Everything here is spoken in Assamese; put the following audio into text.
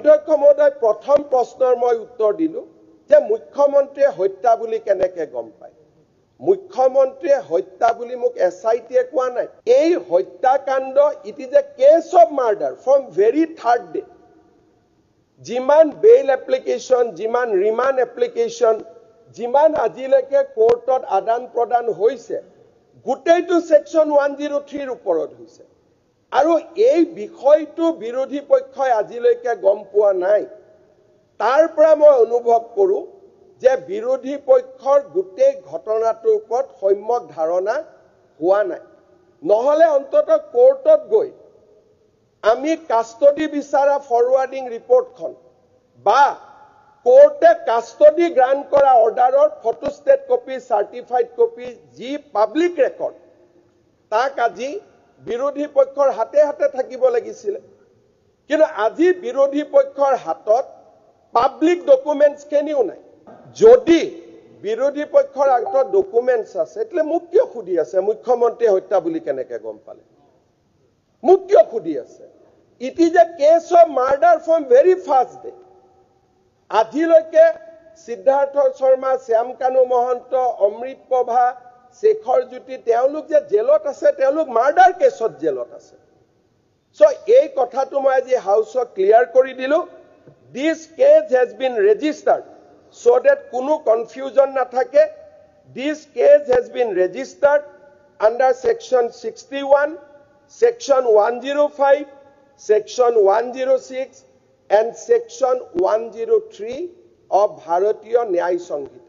অধ্যক্ষ মহোদয় প্ৰথম প্ৰশ্নৰ মই উত্তৰ দিলো যে মুখ্যমন্ত্ৰীয়ে হত্যা বুলি কেনেকৈ গম পায় মুখ্যমন্ত্ৰীয়ে হত্যা বুলি মোক এছআইটিয়ে কোৱা নাই এই হত্যাকাণ্ড it is a case of murder from very third day যিমান বেইল এপ্লিকেশ্যন যিমান ৰিমাণ্ড এপ্লিকেশ্যন যিমান আজিলৈকে কোৰ্টত আদান প্ৰদান হৈছে গোটেইটো সেকশন 103 ওপৰত হৈছে আৰু এই বিষয়টো বিৰোধী পক্ষই আজিলৈকে গম পোৱা নাই তাৰ পৰা মই অনুভৱ কৰো যে বিৰোধী পক্ষৰ গোটেই ঘটনাটোৰ ওপৰত সম্যক ধাৰণা হোৱা নাই নহলে অন্তত কোৰ্টত গৈ আমি কাষ্টডি বিচাৰা ফৰৱাৰ্ডিং ৰিপৰ্টখন বা কোৰ্টে কাষ্টডি গ্ৰান্ট কৰা অৰ্ডাৰৰ ফটোষ্টেট কপি সাৰ্টিফাইড কপি যি পাব্লিক ৰেকৰ্ড তাক আজি বিৰোধী পক্ষৰ হাতে হাতে থাকিব লাগিছিল কিন্তু আজি বিৰোধী পক্ষৰ হাতত পাব্লিক ডকুমেন্টছ কেনিও নাই যদি বিৰোধী পক্ষৰ হাতত ডকুমেন্টছ আছে એટલે মোক কিয় খুদি আছে মুখ্যমন্ত্ৰী হত্যা বুলি কেনেকৈ গম পালে মোক কিয় খুদি আছে it is a case of murder from very first day আজিলৈকে সিদ্ধাৰ্থ শৰ্মা শ্যাম কানু মহন্ত অমৃত প্ৰভা শেখৰ জ্যোতি তেওঁলোক যে জেলত আছে তেওঁলোক মাৰ্ডাৰ কেছত জেলত আছে সো এই কথাটো মই আজি হাউসত ক্লিয়াৰ কৰি দিলো this case has been registered so that কোনো confusion na thake this case has been registered under section 61 section 105 section 106 and section 103 of Bharatiya Nyay Sanghita